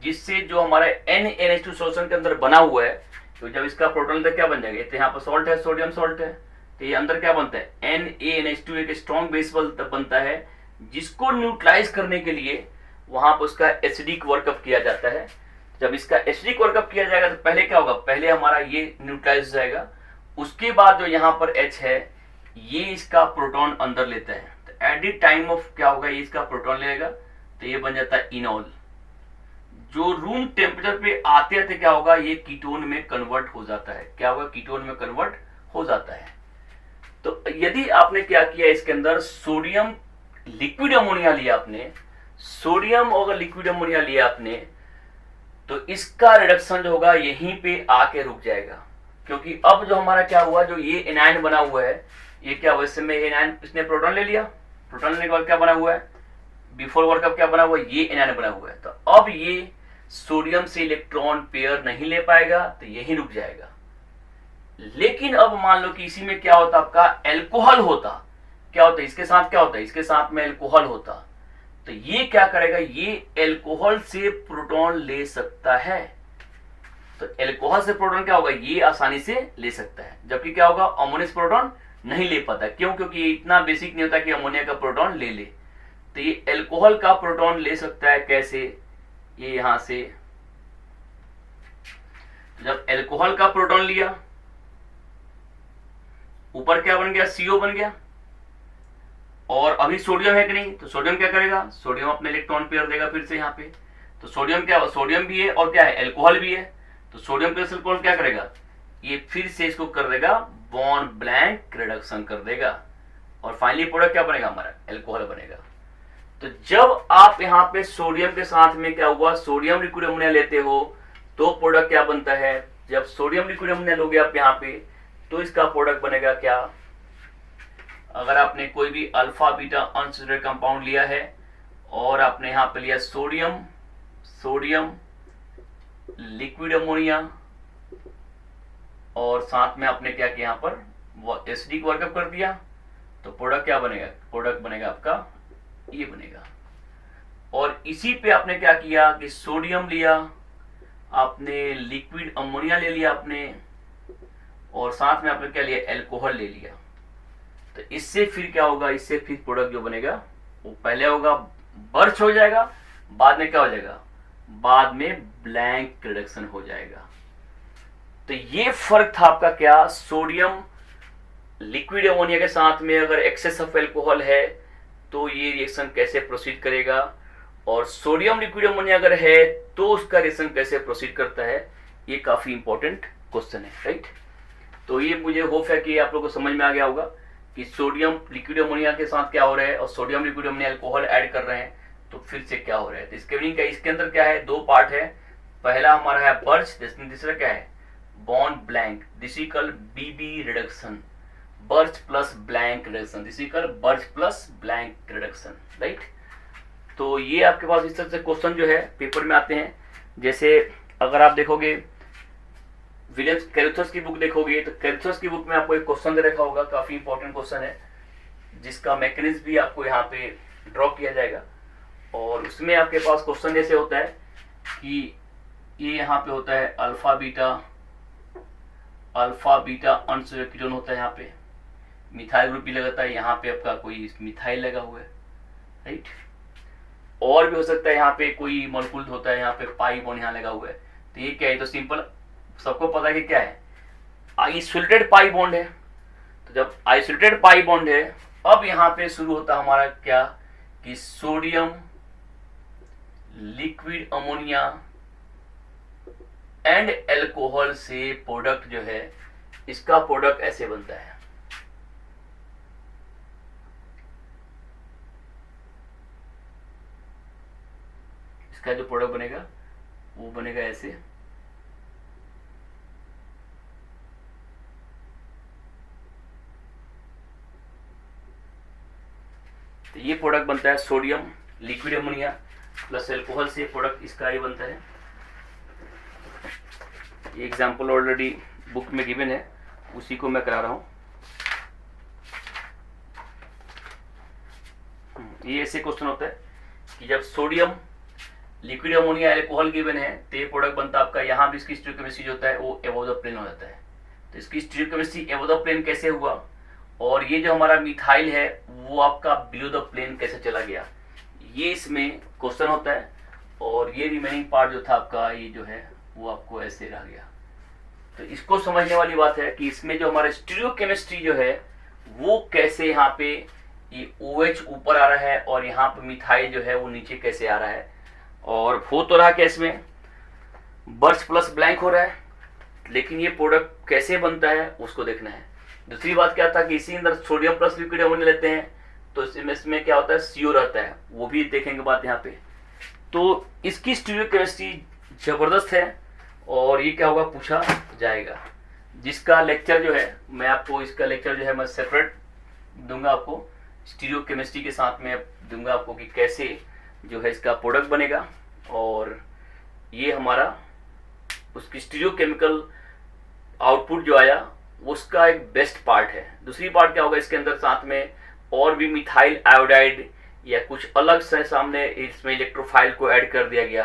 जिससे जो हमारा NaNH2 सॉल्यूशन के अंदर बना हुआ है, तो जब इसका प्रोटॉन क्या बन जाएगा, तो यहाँ पर सॉल्ट है, सोडियम सॉल्ट है, तो ये अंदर क्या बनता है, NaNH2 एक स्ट्रॉन्ग बेस बनता है, जिसको न्यूट्रलाइज करने के लिए वहां पर उसका एसिडिक वर्कअप किया जाता है। जब इसका एसिडिक वर्कअप किया जाएगा तो पहले क्या होगा, पहले हमारा ये न्यूट्रलाइज हो जाएगा, उसके बाद जो यहाँ पर H है ये इसका प्रोटॉन अंदर लेता है। तो एट द टाइम ऑफ क्या होगा, ये इसका प्रोटॉन लेगा, तो ये बन जाता है इनॉल, जो रूम टेम्परेचर पे आते आते क्या होगा, ये कीटोन में कन्वर्ट हो जाता है। क्या होगा, कीटोन में कन्वर्ट हो जाता है। तो यदि आपने क्या किया, इसके अंदर सोडियम लिक्विड अमोनिया लिया आपने, सोडियम और लिक्विड अमोनिया लिया आपने, तो इसका रिडक्शन जो होगा यहीं पे आके रुक जाएगा। क्योंकि अब जो हमारा क्या हुआ, जो ये एनायन बना हुआ है, ये क्या हुआ, इसमें एनायन इसने प्रोटॉन ले लिया, प्रोटॉन लेने के बाद क्या बना हुआ है, बिफोर वर्कअप क्या बना हुआ है, ये एनायन बना हुआ है। तो अब ये सोडियम से इलेक्ट्रॉन पेयर नहीं ले पाएगा, तो यही रुक जाएगा। लेकिन अब मान लो कि इसी में क्या होता, आपका एल्कोहल होता, क्या होता, इसके साथ क्या होता, इसके साथ में एल्कोहल होता, तो ये क्या करेगा, ये एल्कोहल से प्रोटॉन ले सकता है। तो एल्कोहल से प्रोटॉन क्या होगा, ये आसानी से ले सकता है, जबकि क्या होगा, अमोनिया से प्रोटॉन नहीं ले पाता। क्यों, क्योंकि ये इतना बेसिक नहीं होता कि अमोनिया का प्रोटॉन ले ले। तो ये एल्कोहल का प्रोटॉन ले सकता है, कैसे, ये यहां से जब एल्कोहल का प्रोटॉन लिया, ऊपर क्या बन गया, CO बन गया, और अभी सोडियम है कि नहीं, तो सोडियम क्या करेगा, सोडियम अपने इलेक्ट्रॉन पेयर देगा फिर से यहाँ पे। तो सोडियम क्या, सोडियम भी है और क्या है, एल्कोहल भी है। तो सोडियम प्लस एल्कोहल क्या करेगा, ये फिर से इसको कर देगा, बॉन्ड ब्लैंक रिडक्शन कर देगा, और फाइनली प्रोडक्ट क्या बनेगा, हमारा एल्कोहल बनेगा। तो जब आप यहाँ पे सोडियम के साथ में क्या हुआ, सोडियम लिक्विड अमोनिया लेते हो, तो प्रोडक्ट क्या बनता है, जब सोडियम लिक्विड अमोनिया लोगे आप यहाँ पे, तो इसका प्रोडक्ट बनेगा क्या, अगर आपने कोई भी अल्फा बीटा अनसैचुरेटेड कंपाउंड लिया है और आपने यहाँ पे लिया सोडियम, सोडियम लिक्विड अमोनिया, और साथ में आपने क्या किया, यहाँ पर एसिडिक वर्कअप कर दिया, तो प्रोडक्ट क्या बनेगा, प्रोडक्ट बनेगा आपका ये बनेगा। और इसी पे आपने क्या किया कि सोडियम लिया आपने, लिक्विड अमोनिया ले लिया आपने, और साथ में आपने क्या लिया, एल्कोहल ले लिया। तो इससे फिर क्या होगा, इससे फिर प्रोडक्ट जो बनेगा वो पहले होगा बर्च हो जाएगा, बाद में क्या हो जाएगा, बाद में ब्लैंक रिडक्शन हो जाएगा। तो ये फर्क था आपका क्या, सोडियम लिक्विड अमोनिया के साथ में अगर एक्सेस ऑफ एल्कोहल है तो ये रिएक्शन कैसे प्रोसीड करेगा, और सोडियम लिक्विड अमोनिया अगर है तो उसका रिएक्शन कैसे प्रोसीड करता है। ये काफी इंपॉर्टेंट क्वेश्चन है, राइट। तो ये मुझे होप है कि आप लोगों को समझ में आ गया होगा कि सोडियम लिक्विड अमोनिया के साथ क्या हो रहा है और sodium liquid ammonia alcohol add कर रहे हैं तो फिर से क्या हो रहा है। तो इसके मीनिंग क्या, इसके अंदर क्या है, दो पार्ट है, पहला हमारा है बर्च, तीसरा क्या है, bond Blanc, this is called BB reduction, Birch plus Blanc reduction, this is called Birch plus Blanc reduction, right. तो ये आपके पास इस तरह से क्वेश्चन जो है पेपर में आते हैं। जैसे अगर आप देखोगे विलियम्स कैरुथर्स की बुक देखोगे तो कैरुथर्स की बुक में आपको एक क्वेश्चन दे रखा होगा, काफी इंपॉर्टेंट क्वेश्चन है, जिसका मैकेनिज्म भी आपको यहाँ पे ड्रॉ किया जाएगा। और उसमें आपके पास क्वेश्चन जैसे होता है कि ये यहाँ पे होता है अल्फा बीटा अनसोल्यूट कीटोन होता है, यहाँ पे मिथाइल ग्रुप भी लगाता है, यहाँ पे आपका कोई मिथाइल लगा हुआ है, राइट। और भी हो सकता है यहाँ पे कोई मॉलिक्यूल होता है, यहाँ पे पाई बॉन्ड यहाँ लगा हुआ है। तो ये क्या है, तो सिंपल सबको पता है कि क्या है, आइसोलेटेड पाई बॉन्ड है। तो जब आइसोलेटेड पाई बॉन्ड है, अब यहाँ पे शुरू होता है हमारा क्या, कि sodium liquid ammonia and alcohol से प्रोडक्ट जो है, इसका प्रोडक्ट ऐसे बनता है। इसका जो प्रोडक्ट बनेगा वो बनेगा ऐसे। तो ये प्रोडक्ट बनता है sodium liquid ammonia plus alcohol से प्रोडक्ट इसका ये बनता है। ये एग्जांपल ऑलरेडी बुक में गिवन है, उसी को मैं करा रहा हूं। ये ऐसे क्वेश्चन होता है कि जब sodium liquid ammonia alcohol given है तो ये प्रोडक्ट बनता है आपका, यहाँ भी इसकी स्टीरियोकेमिस्ट्री जो होता है वो एबव द प्लेन हो जाता है। तो इसकी स्टीरियोकेमिस्ट्री एबव द प्लेन कैसे हुआ, और ये जो हमारा मिथाइल है वो आपका बिलो द प्लेन कैसे चला गया, ये इसमें क्वेश्चन होता है। और ये रिमेनिंग पार्ट जो था आपका, ये जो है वो आपको ऐसे रह गया। तो इसको समझने वाली बात है कि इसमें जो हमारा स्टीरियोकेमिस्ट्री जो है वो कैसे, यहाँ पे ये OH ऊपर आ रहा है और यहाँ पे मिथाइल जो है वो नीचे कैसे आ रहा है, और हो तो रहा क्या इसमें बर्च प्लस ब्लैंक हो रहा है, लेकिन ये प्रोडक्ट कैसे बनता है उसको देखना है। दूसरी बात क्या था कि इसी अंदर सोडियम प्लस लिक्विड अमोनिया लेते हैं तो इसमें क्या होता है, CO रहता है, वो भी देखेंगे बात यहाँ पे। तो इसकी स्टीरियोकेमिस्ट्री जबरदस्त है और ये क्या होगा, पूछा जाएगा। जिसका लेक्चर जो है मैं आपको, इसका लेक्चर जो है मैं सेपरेट दूंगा आपको, स्टीरियोकेमिस्ट्री के साथ में दूंगा आपको कि कैसे जो है इसका प्रोडक्ट बनेगा। और ये हमारा उसकी स्टीरियोकेमिकल आउटपुट जो आया उसका एक बेस्ट पार्ट है। दूसरी पार्ट क्या होगा, इसके अंदर साथ में और भी मिथाइल आयोडाइड या कुछ अलग से सामने इसमें इलेक्ट्रोफाइल को ऐड कर दिया गया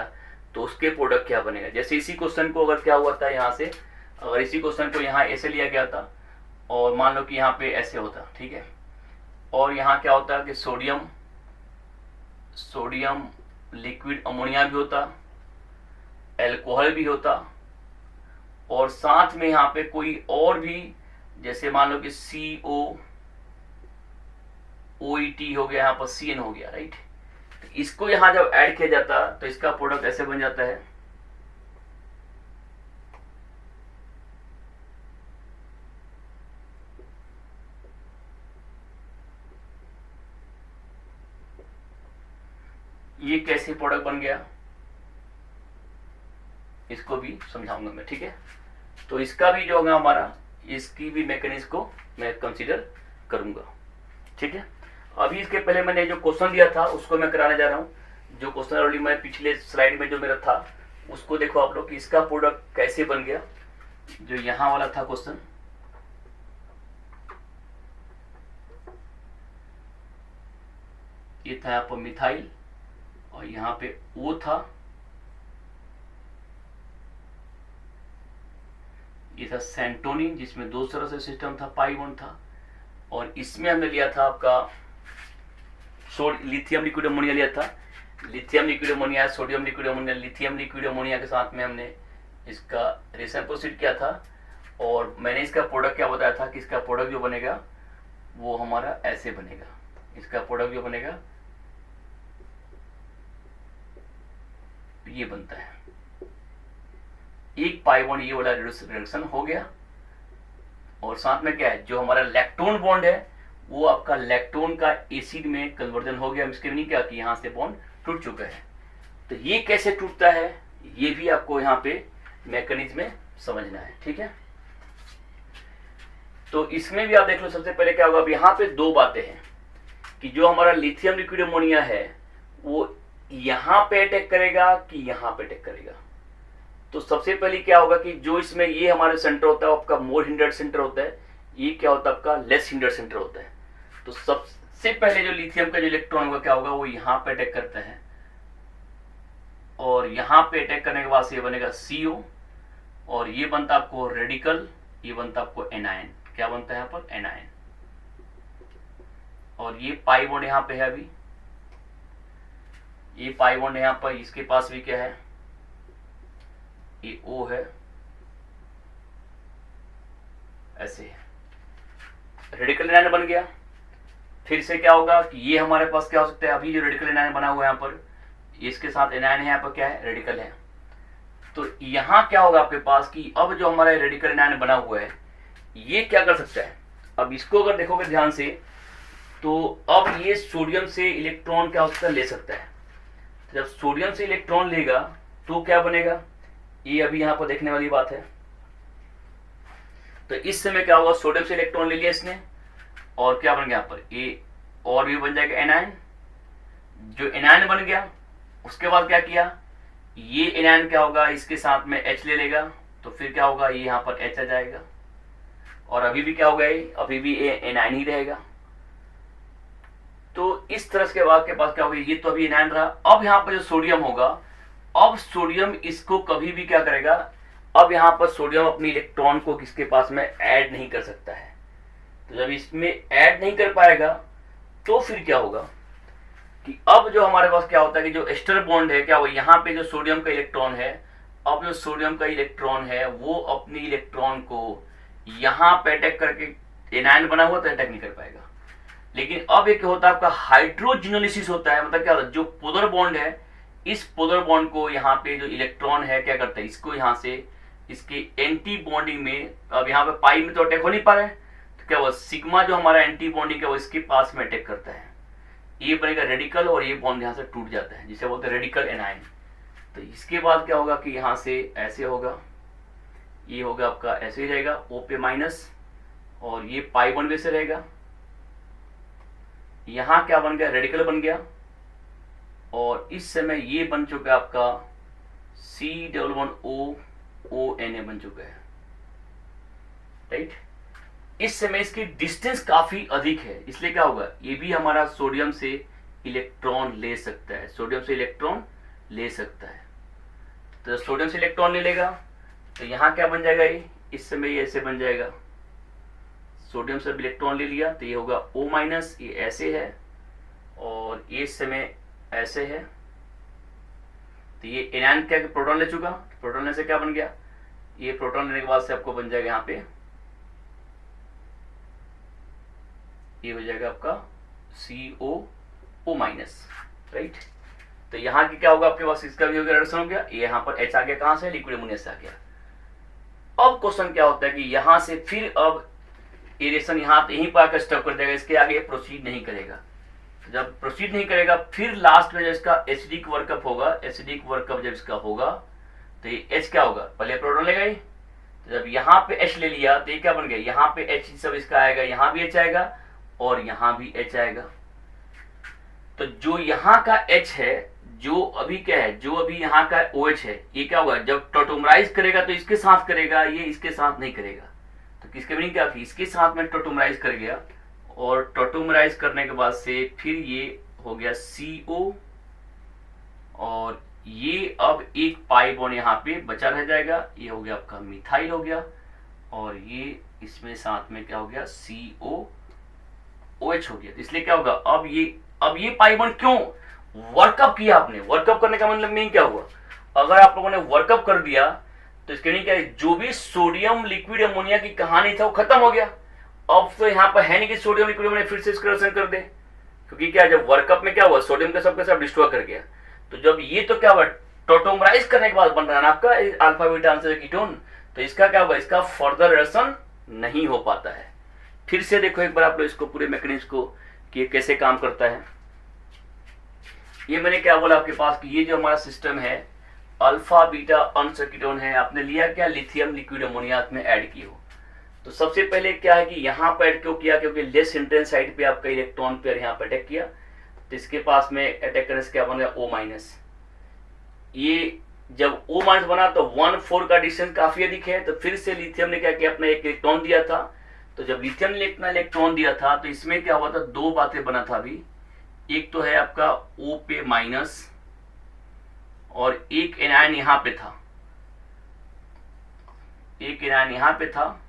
तो उसके प्रोडक्ट क्या बनेगा। जैसे इसी क्वेश्चन को अगर क्या हुआ था, यहाँ से अगर इसी क्वेश्चन को यहाँ ऐसे लिया गया था और मान लो कि यहाँ पे ऐसे होता, ठीक है, और यहाँ क्या होता कि सोडियम लिक्विड अमोनिया भी होता, एल्कोहल भी होता, और साथ में यहाँ पे कोई और भी, जैसे मान लो कि COOET हो गया, यहाँ पर CN हो गया, राइट। तो इसको यहाँ जब ऐड किया जाता तो इसका प्रोडक्ट ऐसे बन जाता है। ये कैसे प्रोडक्ट बन गया इसको भी समझाऊंगा मैं, ठीक है। तो इसका भी जो होगा हमारा, इसकी भी मैकेनिज्म को मैं कंसीडर करूंगा, ठीक है। अभी इसके पहले मैंने जो क्वेश्चन दिया था उसको मैं कराने जा रहा हूं। जो क्वेश्चन ऑलरेडी मैं पिछले स्लाइड में जो मेरा था उसको देखो आप लोग कि इसका प्रोडक्ट कैसे बन गया। जो यहाँ वाला था क्वेश्चन, ये था यहाँ पर मिथाइल और यहाँ पे O था, ये था सेंटोनिन जिसमें दो तरह से सिस्टम था, पाई बॉन्ड था, और इसमें हमने लिया था आपका लिथियम लिक्विड अमोनिया लिया था। Lithium liquid ammonia, sodium liquid ammonia, lithium liquid ammonia के साथ में हमने इसका रिएक्शन प्रोसीड किया था, और मैंने इसका प्रोडक्ट क्या बताया था कि इसका प्रोडक्ट जो बनेगा वो हमारा ऐसे बनेगा। इसका प्रोडक्ट जो बनेगा ये बनता है, एक पाई बॉन्ड ये वाला रिडक्शन हो गया, और साथ में क्या है, जो हमारा लैक्टोन बॉन्ड है वो आपका लैक्टोन का एसिड में कन्वर्जन हो गया। इसके नहीं क्या कि यहाँ से बॉन्ड टूट चुका है। तो ये कैसे टूटता है ये भी आपको यहाँ पे मैकेनिज्म में समझना है, ठीक है। तो इसमें भी आप देख लो, सबसे पहले क्या होगा, अब यहाँ पे दो बातें हैं कि जो हमारा लिथियम लिक्विड अमोनिया है वो यहां पे अटैक करेगा कि यहां पे अटैक करेगा। तो सबसे पहले क्या होगा कि जो इसमें ये हमारे सेंटर होता है आपका मोर हिंडर्ड सेंटर होता है, ये क्या होता है आपका लेस हिंडर्ड सेंटर होता है। तो सबसे पहले जो लिथियम का जो इलेक्ट्रॉन होगा क्या होगा, वो यहां पे अटैक करता है, और यहां पे अटैक करने के बाद से ये बनेगा CO, और ये बनता आपको रेडिकल, ये बनता आपको एनायन। क्या बनता है यहाँ पर, एनायन। और ये पाई बॉन्ड यहां पे है, अभी ये पाई बॉन्ड यहां पर, इसके पास भी क्या है, ये O है, ऐसे है, रेडिकल एनायन बन गया। फिर से क्या होगा कि ये हमारे पास क्या हो सकता है, अभी जो रेडिकल एनायन बना हुआ है यहाँ पर, इसके साथ एनायन है, यहाँ पर क्या है, रेडिकल है। तो यहाँ क्या होगा आपके पास कि अब जो हमारा रेडिकल एनायन बना हुआ है, ये क्या कर सकता है, अब इसको अगर देखोगे ध्यान से, तो अब ये सोडियम से इलेक्ट्रॉन क्या हो सकता है, ले सकता है। तो जब सोडियम से इलेक्ट्रॉन लेगा तो क्या बनेगा, ये अभी यहाँ पर देखने वाली बात है। तो इस समय क्या होगा, सोडियम से इलेक्ट्रॉन ले लिया इसने, और क्या बन गया यहाँ पर, ये और भी बन जाएगा एनायन। जो एनायन बन गया, उसके बाद क्या किया, ये एनायन क्या होगा, इसके साथ में H ले लेगा, तो फिर क्या होगा, ये यहाँ पर H आ जाएगा, और अभी भी क्या होगा, ये अभी भी एनायन ही रहेगा। तो इस तरह के बाद के पास क्या होगा, ये तो अभी एनायन रहा। अब यहाँ पर जो सोडियम होगा, अब सोडियम इसको कभी भी क्या करेगा, अब यहाँ पर सोडियम अपनी इलेक्ट्रॉन को किसके पास में ऐड नहीं कर सकता है। तो जब इसमें ऐड नहीं कर पाएगा, तो फिर क्या होगा कि अब जो हमारे पास क्या होता है कि जो एस्टर बॉन्ड है, क्या वो यहाँ पे जो सोडियम का इलेक्ट्रॉन है, अब जो सोडियम का इलेक्ट्रॉन है वो अपनी इलेक्ट्रॉन को यहाँ पे अटैक करके, एनायन बना हुआ तो अटैक नहीं कर पाएगा। लेकिन अब एक होता है आपका हाइड्रोजिनोलिसिस होता है, मतलब क्या होता है, जो पोलर बॉन्ड है, इस पोलर बॉन्ड को यहाँ पे जो इलेक्ट्रॉन है क्या करता है, इसको यहाँ से इसके एंटी बॉन्डिंग में, अब यहाँ पे पाई में तो अटैक हो नहीं पा रहा है, तो क्या हुआ, सिग्मा जो हमारा एंटी बॉन्डिंग है वो इसके पास में अटैक करता है, ये बनेगा रेडिकल, और ये बॉन्ड यहाँ से टूट जाता है, जिसे बोलते हैं रेडिकल एनायन। तो इसके बाद क्या होगा कि यहाँ से ऐसे होगा, ये होगा आपका ऐसे ही रहेगा, O पे माइनस, और ये पाई बॉन्ड वैसे रहेगा, यहाँ क्या बन गया, रेडिकल बन गया, और इस समय ये बन चुका है आपका C11O बन चुका है, राइट। इस समय इसकी डिस्टेंस काफी अधिक है, इसलिए क्या होगा, ये भी हमारा सोडियम से इलेक्ट्रॉन ले सकता है, सोडियम से इलेक्ट्रॉन ले सकता है। तो सोडियम से इलेक्ट्रॉन ले लेगा, तो यहाँ क्या बन जाएगा, ये इस समय ये ऐसे बन जाएगा, सोडियम से इलेक्ट्रॉन ले लिया तो ये होगा O माइनस, ये ऐसे है, और ये इस समय ऐसे है। तो ये एनायन क्या प्रोटॉन ले चुका, प्रोटॉन लेने से क्या बन गया, ये प्रोटॉन लेने के बाद से आपको बन जाएगा यहाँ पे, ये हो जाएगा आपका CO माइनस, राइट। तो यहाँ की क्या होगा आपके पास, इसका भी रिडक्शन हो गया, ये यहाँ पर H आ गया, कहाँ से, लिक्विड अमोनिया से आ गया। अब क्वेश्चन क्या होता है कि यहाँ से फिर अब ये रिएक्शन यहीं पर आकर स्टॉप कर देगा, इसके आगे प्रोसीड नहीं करेगा। जब प्रोसीड नहीं करेगा, फिर लास्ट में जब इसका एसिडिक वर्कअप होगा, एसिडिक वर्कअप जब इसका होगा, तो ये H क्या होगा, पहले प्रोटॉन लेगा ही, तो जब यहाँ पे H ले लिया तो ये क्या बन गया, यहाँ पे H सब इसका आएगा, यहाँ भी H आएगा, और यहाँ भी H आएगा। तो जो यहाँ का H है, जो अभी क्या है, जो अभी यहाँ का OH है, ये क्या होगा, जब टॉटोमराइज करेगा तो इसके साथ करेगा, ये इसके साथ नहीं करेगा। तो किसके मीनिंग क्या थी, इसके साथ में टॉटोमराइज कर गया, और टॉटोमराइज करने के बाद से फिर ये हो गया CO, और ये अब एक पाई बॉन्ड यहाँ पे बचा रह जाएगा, ये हो गया आपका मिथाइल हो गया, और ये इसमें साथ में क्या हो गया, COOH हो गया। इसलिए क्या होगा, अब ये पाई बॉन्ड क्यों वर्कअप किया आपने, वर्कअप करने का मतलब मीनिंग क्या हुआ, अगर आप लोगों ने वर्कअप कर दिया तो इसके मीनिंग क्या है, जो भी सोडियम लिक्विड अमोनिया की कहानी था वो खत्म हो गया। अब तो यहाँ पर है नहीं कि सोडियम लिक्विड अमोनिया फिर से इसका रिएक्शन कर दे, क्योंकि क्या जब वर्कअप में क्या हुआ, सोडियम के सब डिस्ट्रॉय कर गया। तो जब ये तो क्या हुआ, टॉटोमराइज करने के बाद बन रहा है ना आपका अल्फा बीटा आंसर कीटोन, तो इसका क्या होगा, इसका फर्दर रिएक्शन नहीं हो पाता है। फिर से देखो एक बार आप लोग इसको पूरे मैकेनिज्म को कि ये कैसे काम करता है। ये मैंने क्या बोला आपके पास कि ये जो हमारा सिस्टम है, अल्फा बीटा अनसर्किटोन है, आपने लिया क्या, लिथियम लिक्विड अमोनिया में ऐड की हो। तो सबसे पहले क्या है कि यहाँ पर ऐड क्यों किया, क्योंकि लेस इंटेंस साइड पे आपका इलेक्ट्रॉन पेयर यहाँ पर अटैक किया। तो इसके पास में अटैक करने से क्या बन गया O माइनस। ये जब O माइनस बना तो 1,4 का डिस्टेंस काफी अधिक है, तो फिर से लिथियम ने क्या किया, अपना एक इलेक्ट्रॉन दिया था। तो जब लिथियम ने इतना इलेक्ट्रॉन दिया था तो इसमें क्या हुआ था, दो बातें बना था अभी। एक तो है आपका O पे माइनस और एक एनायन यहां पे था, एक एनायन यहां पे था।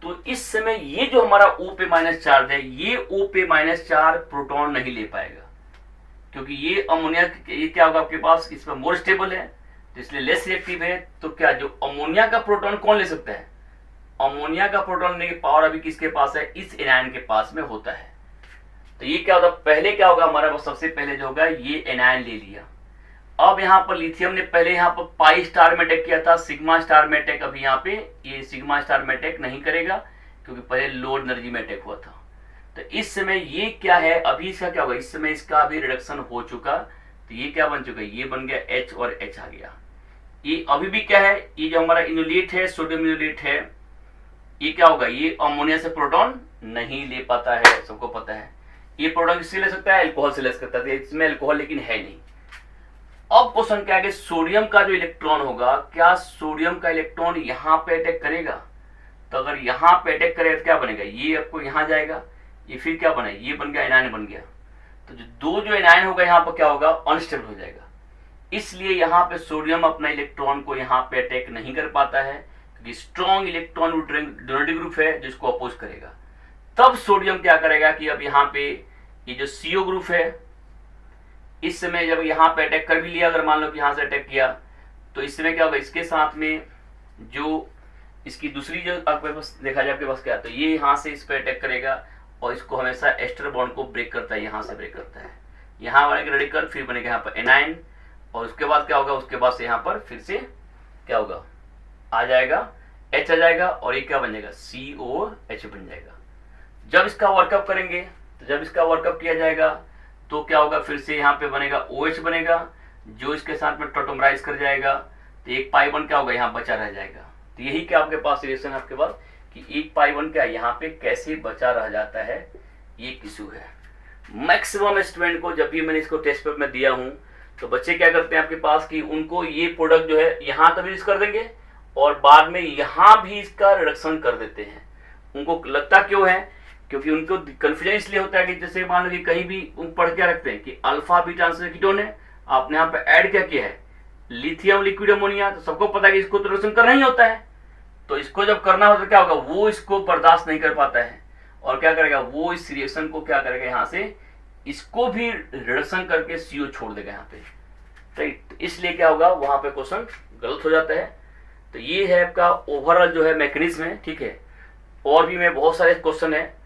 तो इस समय ये जो हमारा O पे माइनस चार्ज है, ये O पे माइनस चार्ज प्रोटॉन नहीं ले पाएगा, क्योंकि ये अमोनिया, ये क्या होगा आपके पास, इस पर मोर स्टेबल है तो इसलिए लेस रिएक्टिव है। तो क्या जो अमोनिया का प्रोटॉन कौन ले सकता है, अमोनिया का प्रोटॉन लेने की पावर अभी किसके पास है, इस एनायन के पास में होता है। तो ये क्या होगा, पहले क्या होगा हमारा, सबसे पहले जो होगा ये एनायन ले लिया। अब यहाँ पर लिथियम ने पहले यहाँ पर पाई स्टार में अटैक किया था, सिग्मा स्टार में अटैक अभी यहाँ पे ये सिग्मा स्टार में अटैक नहीं करेगा, क्योंकि पहले लो एनर्जी में अटैक हुआ था। तो इस समय ये क्या है, अभी इसका क्या होगा, इस समय इसका अभी रिडक्शन हो चुका। तो ये क्या बन चुका है, ये बन गया H और H आ गया। ये अभी भी क्या है, ये जो हमारा इनोलेट है, सोडियम इनोलेट है, ये क्या होगा, ये अमोनिया से प्रोटॉन नहीं ले पाता है, सबको पता है। ये प्रोटॉन किससे ले सकता है, अल्कोहल से ले सकता है, इसमें अल्कोहल लेकिन है नहीं। अब क्वेश्चन क्या है कि सोडियम का जो इलेक्ट्रॉन होगा, क्या सोडियम का इलेक्ट्रॉन यहां पे अटैक करेगा। तो अगर यहां पे अटैक करेगा तो क्या बनेगा, ये आपको यहां जाएगा, ये फिर क्या बने, ये बन गया एनायन बन गया। तो जो एनायन होगा यहाँ पर क्या होगा, अनस्टेबल हो जाएगा। इसलिए यहाँ पे सोडियम अपना इलेक्ट्रॉन को यहाँ पे अटैक नहीं कर पाता है, क्योंकि स्ट्रॉन्ग इलेक्ट्रॉन डोनेटिव ग्रुप है जिसको अपोज करेगा। तब सोडियम क्या करेगा कि अब यहाँ पे ये जो CO ग्रुप है, इस समय जब यहाँ पे अटैक कर भी लिया, अगर मान लो कि यहाँ से अटैक किया, तो इस समय क्या होगा, इसके साथ में जो इसकी दूसरी जो आपके पास देखा जाए आपके पास क्या, तो ये यहाँ से इस पर अटैक करेगा और इसको हमेशा एस्टर बॉन्ड को ब्रेक करता है, यहाँ से ब्रेक करता है। यहाँ बनेगा रेडिकल, फिर बनेगा यहाँ पर एनायन, और उसके बाद क्या होगा, उसके बाद से यहाँ पर फिर से क्या होगा, आ जाएगा H आ जाएगा, और ये क्या बन जाएगा, COH बन जाएगा। जब इसका वर्कअप करेंगे, तो जब इसका वर्कअप किया जाएगा तो क्या होगा, फिर से यहाँ पे बनेगा OH बनेगा, जो इसके साथ में टोटोमराइज कर जाएगा। तो एक पाई वन क्या होगा, यहाँ बचा रह जाएगा। तो यही क्या आपके पास रिलेशन आपके पास कि एक पाई वन क्या यहाँ पे कैसे बचा रह जाता है, ये इशू है। मैक्सिमम स्टूडेंट को जब भी मैंने इसको टेस्ट पेपर में दिया हूँ, तो बच्चे क्या करते हैं आपके पास कि उनको ये प्रोडक्ट जो है यहाँ तक यूज कर देंगे और बाद में यहाँ भी इसका रिडक्शन कर देते हैं। उनको लगता क्यों है, क्योंकि उनको कंफ्यूजन इसलिए होता है कि जैसे मान लो कि कहीं भी उन पढ़ क्या रखते हैं कि अल्फा बीटा कीटोन है, आपने यहाँ पे ऐड क्या किया है, लिथियम लिक्विड अमोनिया। तो सबको पता है कि इसको तो रिडक्शन करना ही होता है, तो इसको जब करना होता है क्या होगा, वो इसको बर्दाश्त नहीं कर पाता है और क्या करेगा, वो इस रिएक्शन को क्या करेगा, यहाँ से इसको भी रिडक्शन करके CO छोड़ देगा यहाँ पे, राइट। इसलिए क्या होगा, वहां पे क्वेश्चन गलत हो जाता है। तो ये है आपका ओवरऑल जो है मैकेनिज्म है, ठीक है। और भी मैं बहुत सारे क्वेश्चन है,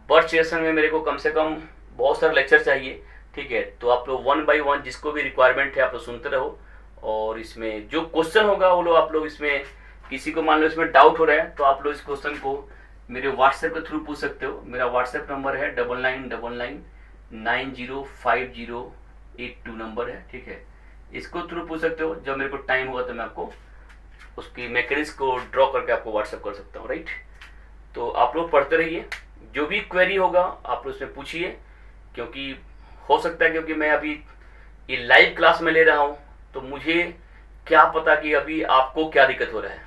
बर्स्ट रिएक्शन में मेरे को कम से कम बहुत सारे लेक्चर चाहिए, ठीक है। तो आप लोग 1 by 1 जिसको भी रिक्वायरमेंट है आप लोग सुनते रहो, और इसमें जो क्वेश्चन होगा वो लोग आप लोग इसमें किसी को मान लो इसमें डाउट हो रहा है तो आप लोग इस क्वेश्चन को मेरे व्हाट्सएप के थ्रू पूछ सकते हो। मेरा व्हाट्सएप नंबर है 9999905082 नंबर है, ठीक है। इसको थ्रू पूछ सकते हो, जब मेरे को टाइम होगा तो मैं आपको उसकी मैकेनिज्म को ड्रॉ करके आपको व्हाट्सएप कर सकता हूँ, राइट। तो आप लोग पढ़ते रहिए, जो भी क्वेरी होगा आप लोग उसमें पूछिए, क्योंकि हो सकता है क्योंकि मैं अभी ये लाइव क्लास में ले रहा हूँ तो मुझे क्या पता कि अभी आपको क्या दिक्कत हो रहा है।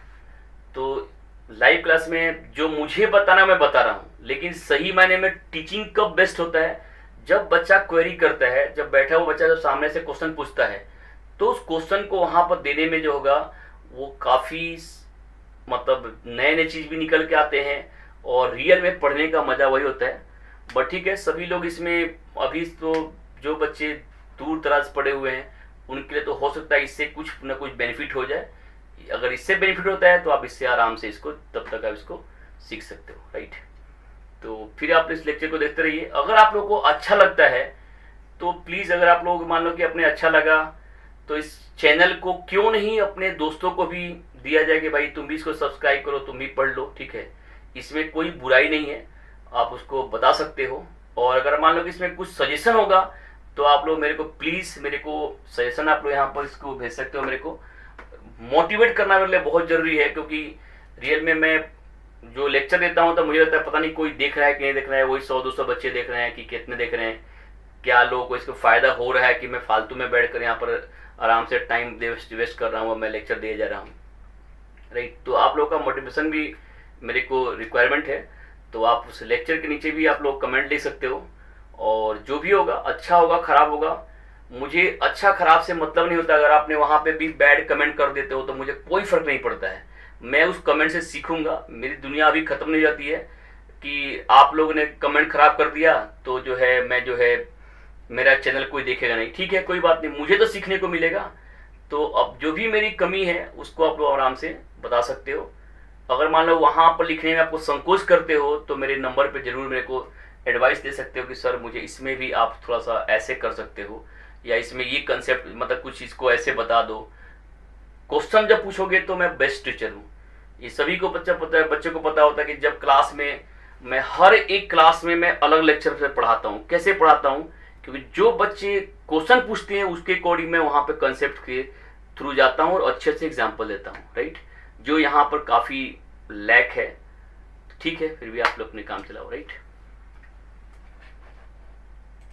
तो लाइव क्लास में जो मुझे बताना मैं बता रहा हूँ, लेकिन सही मायने में टीचिंग कब बेस्ट होता है, जब बच्चा क्वेरी करता है, जब बैठा हुआ बच्चा जब सामने से क्वेश्चन पूछता है, तो उस क्वेश्चन को वहां पर देने में जो होगा वो काफ़ी मतलब नए नए चीज़ भी निकल के आते हैं और रियल में पढ़ने का मज़ा वही होता है। बट ठीक है, सभी लोग इसमें अभी तो जो बच्चे दूर दराज पड़े हुए हैं उनके लिए तो हो सकता है इससे कुछ ना कुछ बेनिफिट हो जाए। अगर इससे बेनिफिट होता है तो आप इससे आराम से इसको तब तक आप इसको सीख सकते हो, राइट। तो फिर आप इस लेक्चर को देखते रहिए। अगर आप लोगों को अच्छा लगता है तो प्लीज़, अगर आप लोग मान लो कि अपने अच्छा लगा तो इस चैनल को क्यों नहीं अपने दोस्तों को भी दिया जाए कि भाई तुम भी इसको सब्सक्राइब करो, तुम भी पढ़ लो, ठीक है। इसमें कोई बुराई नहीं है, आप उसको बता सकते हो। और अगर मान लो कि इसमें कुछ सजेशन होगा तो आप लोग मेरे को प्लीज़, मेरे को सजेशन आप लोग यहाँ पर इसको भेज सकते हो मेरे को। मोटिवेट करना मेरे लिए बहुत ज़रूरी है, क्योंकि रियल में मैं जो लेक्चर देता हूँ तो मुझे लगता है पता नहीं कोई देख रहा है कि नहीं देख रहा है, वही 100-200 बच्चे देख रहे हैं कि कितने देख रहे हैं, क्या लोगों को इसको फ़ायदा हो रहा है कि मैं फालतू में बैठ कर यहाँ पर आराम से टाइम वेस्ट कर रहा हूँ और मैं लेक्चर दिए जा रहा हूँ, राइट। तो आप लोगों का मोटिवेशन भी मेरे को रिक्वायरमेंट है, तो आप उस लेक्चर के नीचे भी आप लोग कमेंट दे सकते हो, और जो भी होगा अच्छा होगा खराब होगा, मुझे अच्छा खराब से मतलब नहीं होता। अगर आपने वहाँ पे भी बैड कमेंट कर देते हो तो मुझे कोई फ़र्क नहीं पड़ता है, मैं उस कमेंट से सीखूंगा। मेरी दुनिया अभी ख़त्म नहीं जाती है कि आप लोगों ने कमेंट ख़राब कर दिया तो जो है मैं जो है मेरा चैनल कोई देखेगा नहीं, ठीक है कोई बात नहीं, मुझे तो सीखने को मिलेगा। तो अब जो भी मेरी कमी है उसको आप लोग आराम से बता सकते हो। अगर मान लो वहाँ पर लिखने में आपको संकोच करते हो तो मेरे नंबर पे ज़रूर मेरे को एडवाइस दे सकते हो कि सर मुझे इसमें भी आप थोड़ा सा ऐसे कर सकते हो, या इसमें ये कंसेप्ट मतलब कुछ इसको ऐसे बता दो। क्वेश्चन जब पूछोगे तो मैं बेस्ट टीचर हूँ, ये सभी को बच्चे को पता होता है कि जब क्लास में मैं हर एक क्लास में मैं अलग लेक्चर से पढ़ाता हूँ। कैसे पढ़ाता हूँ, क्योंकि जो बच्चे क्वेश्चन पूछते हैं उसके अकॉर्डिंग मैं वहाँ पे कंसेप्ट के थ्रू जाता हूँ और अच्छे से एग्जाम्पल देता हूँ, राइट। जो यहाँ पर काफ़ी लैक है, ठीक है, फिर भी आप लोग अपने काम चलाओ, राइट।